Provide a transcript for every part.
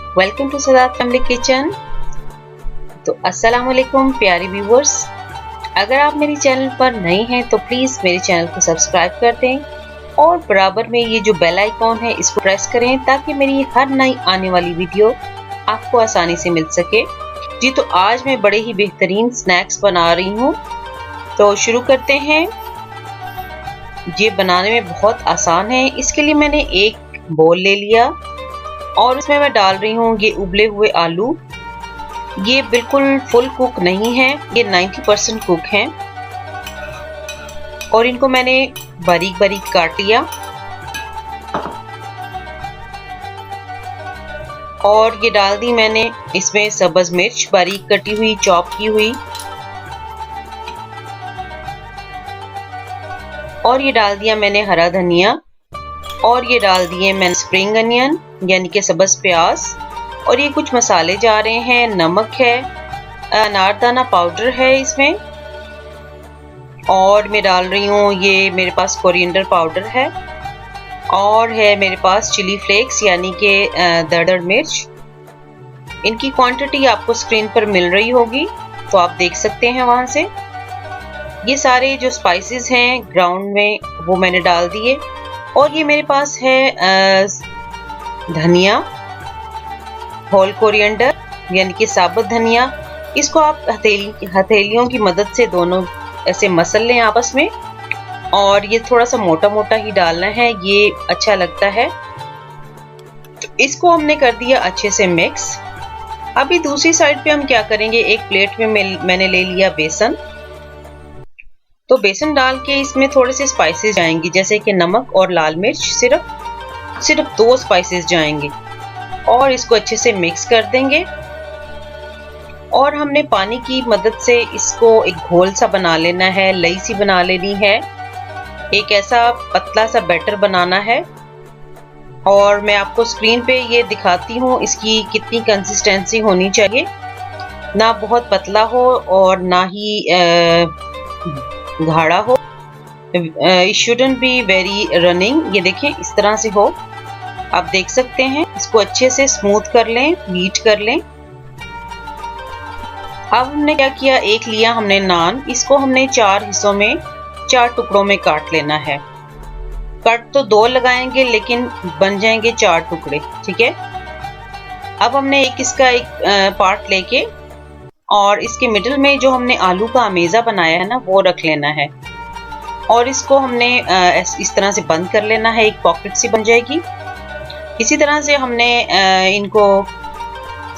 Welcome to Sadat family kitchen. तो अस्सलाम वालेकुम प्यारे व्यूवर्स, अगर आप मेरे चैनल पर नए हैं तो प्लीज़ मेरे चैनल को सब्सक्राइब कर दें और बराबर में ये जो बेल आइकॉन है इसको प्रेस करें ताकि मेरी हर नई आने वाली वीडियो आपको आसानी से मिल सके। जी तो आज मैं बड़े ही बेहतरीन स्नैक्स बना रही हूँ, तो शुरू करते हैं। ये बनाने में बहुत आसान है। इसके लिए मैंने एक बोल ले लिया और इसमें मैं डाल रही हूँ ये उबले हुए आलू। ये बिल्कुल फुल कुक नहीं है, ये 90% कुक हैं और इनको मैंने बारीक बारीक काट लिया। और ये डाल दी मैंने इसमें सब्ज मिर्च बारीक कटी हुई, चॉप की हुई। और ये डाल दिया मैंने हरा धनिया और ये डाल दिए मैंने स्प्रिंग अनियन यानी कि सब्ज प्याज। और ये कुछ मसाले जा रहे हैं, नमक है, अनारदाना पाउडर है इसमें, और मैं डाल रही हूँ ये मेरे पास कोरिएंडर पाउडर है और है मेरे पास चिली फ्लेक्स यानी कि दरदर मिर्च। इनकी क्वांटिटी आपको स्क्रीन पर मिल रही होगी तो आप देख सकते हैं वहां से। ये सारे जो स्पाइसेस हैं ग्राउंड में वो मैंने डाल दिए। और ये मेरे पास है धनिया, होल कोरिएंडर यानी कि साबुत धनिया। इसको आप हथेलियों की मदद से दोनों ऐसे मसल लें आपस में, और ये थोड़ा सा मोटा मोटा ही डालना है, ये अच्छा लगता है। तो इसको हमने कर दिया अच्छे से मिक्स। अभी दूसरी साइड पे हम क्या करेंगे, एक प्लेट में मैंने ले लिया बेसन। तो बेसन डाल के इसमें थोड़े से स्पाइसेस जाएंगे जैसे कि नमक और लाल मिर्च, सिर्फ 2 स्पाइसेस जाएंगे और इसको अच्छे से मिक्स कर देंगे। और हमने पानी की मदद से इसको एक घोल सा बना लेना है, लई सी बना लेनी है, एक ऐसा पतला सा बैटर बनाना है। और मैं आपको स्क्रीन पे ये दिखाती हूँ इसकी कितनी कंसिस्टेंसी होनी चाहिए, ना बहुत पतला हो और ना ही गाढ़ा हो। It shouldn't be very running. ये देखें इस तरह से हो, आप देख सकते हैं। इसको अच्छे से स्मूथ कर लें, बीट कर लें। अब हमने क्या किया, एक लिया हमने नान, इसको हमने 4 हिस्सों में 4 टुकड़ों में काट लेना है। कट तो 2 लगाएंगे लेकिन बन जाएंगे 4 टुकड़े, ठीक है। अब हमने इसका एक पार्ट लेके और इसके मिडिल में जो हमने आलू का अमेजा बनाया है ना वो रख लेना है और इसको हमने इस तरह से बंद कर लेना है, एक पॉकेट सी बन जाएगी। इसी तरह से हमने इनको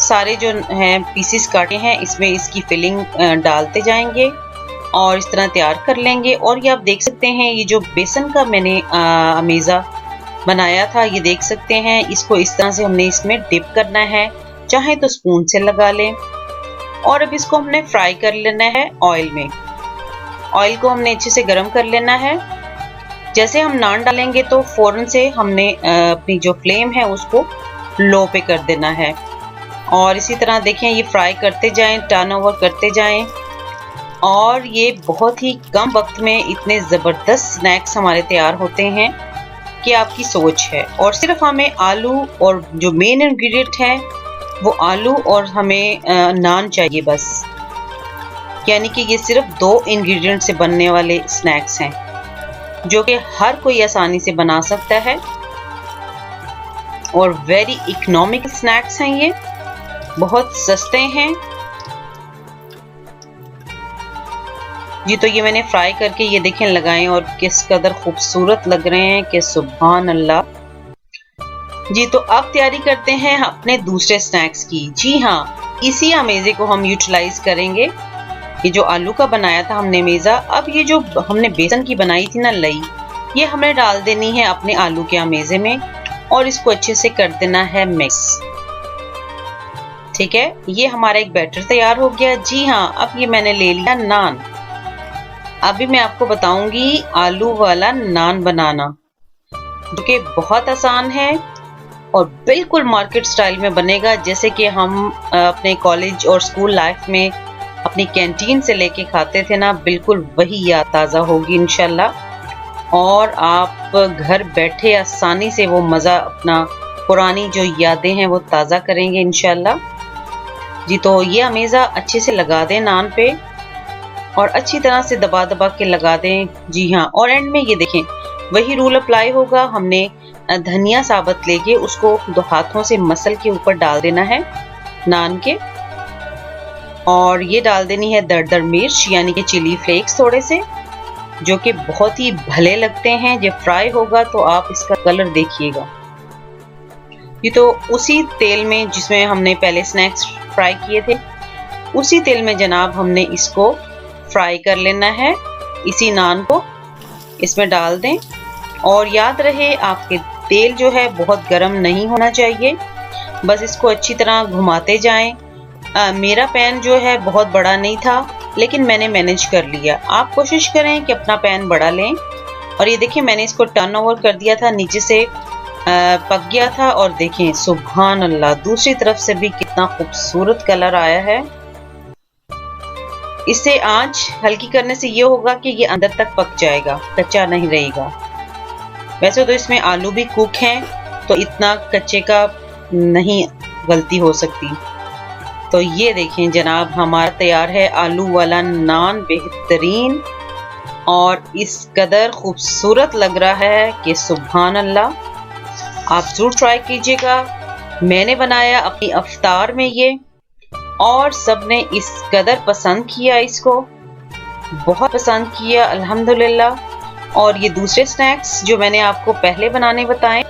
सारे जो हैं पीसेस काटे हैं इसमें इसकी फिलिंग डालते जाएंगे और इस तरह तैयार कर लेंगे। और ये आप देख सकते हैं ये जो बेसन का मैंने अमेजा बनाया था, ये देख सकते हैं। इसको इस तरह से हमने इसमें डिप करना है, चाहे तो स्पून से लगा लें। और अब इसको हमने फ्राई कर लेना है ऑयल में। ऑयल को हमने अच्छे से गर्म कर लेना है। जैसे हम नान डालेंगे तो फौरन से हमने अपनी जो फ्लेम है उसको लो पे कर देना है। और इसी तरह देखें ये फ्राई करते जाएं, टर्न ओवर करते जाएं। और ये बहुत ही कम वक्त में इतने ज़बरदस्त स्नैक्स हमारे तैयार होते हैं कि आपकी सोच है। और सिर्फ हमें आलू और जो मेन इंग्रेडिएंट है वो आलू और हमें नान चाहिए बस। यानी कि ये सिर्फ 2 इंग्रेडिएंट से बनने वाले स्नैक्स हैं जो कि हर कोई आसानी से बना सकता है और वेरी इकोनॉमिकल स्नैक्स हैं। ये बहुत सस्ते हैं जी। तो ये मैंने फ्राई करके ये देखें लगाएं और किस कदर खूबसूरत लग रहे हैं कि सुभान अल्लाह जी। तो अब तैयारी करते हैं अपने दूसरे स्नैक्स की। जी हाँ, इसी अमेजे को हम यूटिलाइज करेंगे। ये जो आलू का बनाया था हमने मेजा, अब ये जो हमने बेसन की बनाई थी ना लई, ये हमें डाल देनी है अपने आलू के अमेजे में और इसको अच्छे से कर देना है मिक्स, ठीक है। ये हमारा एक बैटर तैयार हो गया। जी हाँ, अब ये मैंने ले लिया नान। अभी मैं आपको बताऊंगी आलू वाला नान बनाना, जो कि बहुत आसान है और बिल्कुल मार्केट स्टाइल में बनेगा, जैसे कि हम अपने कॉलेज और स्कूल लाइफ में अपनी कैंटीन से लेके खाते थे ना, बिल्कुल वही याद ताज़ा होगी इंशाल्लाह। और आप घर बैठे आसानी से वो मज़ा अपना पुरानी जो यादें हैं वो ताज़ा करेंगे इंशाल्लाह। जी तो ये हमेशा अच्छे से लगा दें नान पे और अच्छी तरह से दबा दबा के लगा दें। जी हाँ, और एंड में ये देखें वही रूल अप्लाई होगा। हमने धनिया साबुत लेके उसको 2 हाथों से मसल के ऊपर डाल देना है नान के, और ये डाल देनी है दरदर मिर्च यानी कि चिली फ्लेक्स थोड़े से, जो कि बहुत ही भले लगते हैं। जब फ्राई होगा तो आप इसका कलर देखिएगा। ये तो उसी तेल में जिसमें हमने पहले स्नैक्स फ्राई किए थे, उसी तेल में जनाब हमने इसको फ्राई कर लेना है। इसी नान को इसमें डाल दें और याद रहे आपके तेल जो है बहुत गर्म नहीं होना चाहिए, बस इसको अच्छी तरह घुमाते जाएं। मेरा पैन जो है बहुत बड़ा नहीं था, लेकिन मैंने मैनेज कर लिया। आप कोशिश करें कि अपना पैन बड़ा लें। और ये देखिए मैंने इसको टर्न ओवर कर दिया था, नीचे से पक गया था, और देखें सुभान अल्लाह दूसरी तरफ से भी कितना खूबसूरत कलर आया है। इससे आंच हल्की करने से ये होगा कि ये अंदर तक पक जाएगा, कच्चा नहीं रहेगा। वैसे तो इसमें आलू भी कुक हैं तो इतना कच्चे का नहीं गलती हो सकती। तो ये देखें जनाब हमारा तैयार है आलू वाला नान, बेहतरीन और इस कदर खूबसूरत लग रहा है कि सुभान अल्लाह। आप जरूर ट्राई कीजिएगा। मैंने बनाया अपनी अफ्तार में ये, और सबने इस कदर पसंद किया, इसको बहुत पसंद किया अल्हम्दुलिल्लाह। और ये दूसरे स्नैक्स जो मैंने आपको पहले बनाने बताए,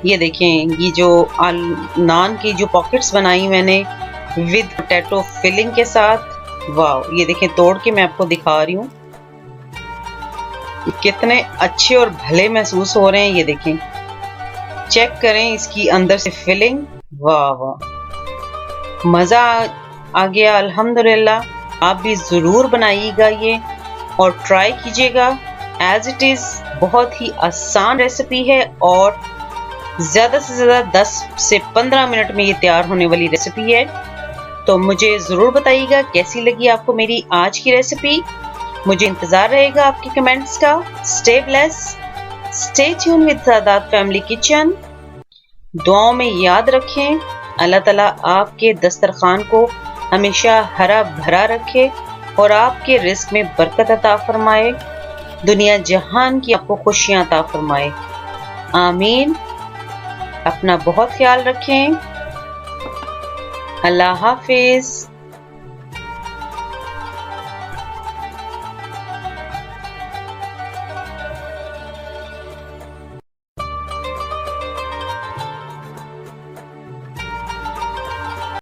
ये देखें ये जो नान की जो पॉकेट्स बनाई मैंने विद पोटैटो फिलिंग के साथ, वाह। ये देखें तोड़ के मैं आपको दिखा रही हूँ, कितने अच्छे और भले महसूस हो रहे हैं। ये देखें, चेक करें इसकी अंदर से फिलिंग, वाह वाह, मज़ा आ गया अल्हम्दुलिल्लाह। आप भी ज़रूर बनाइएगा ये और ट्राई कीजिएगा। एज इट इज़ बहुत ही आसान रेसिपी है और ज़्यादा से ज़्यादा 10 से 15 मिनट में ये तैयार होने वाली रेसिपी है। तो मुझे ज़रूर बताइएगा कैसी लगी आपको मेरी आज की रेसिपी। मुझे इंतज़ार रहेगा आपके कमेंट्स का। Stay bless, stay tune with Sadat family kitchen. दुआओं में याद रखें, अल्लाह ताला आपके दस्तरखान को हमेशा हरा भरा रखे और आपके रिस्क में बरकत अता फरमाए, दुनिया जहान की आपको खुशियां अता फरमाए। आमीन। अपना बहुत ख्याल रखें। अल्लाह हाफिज।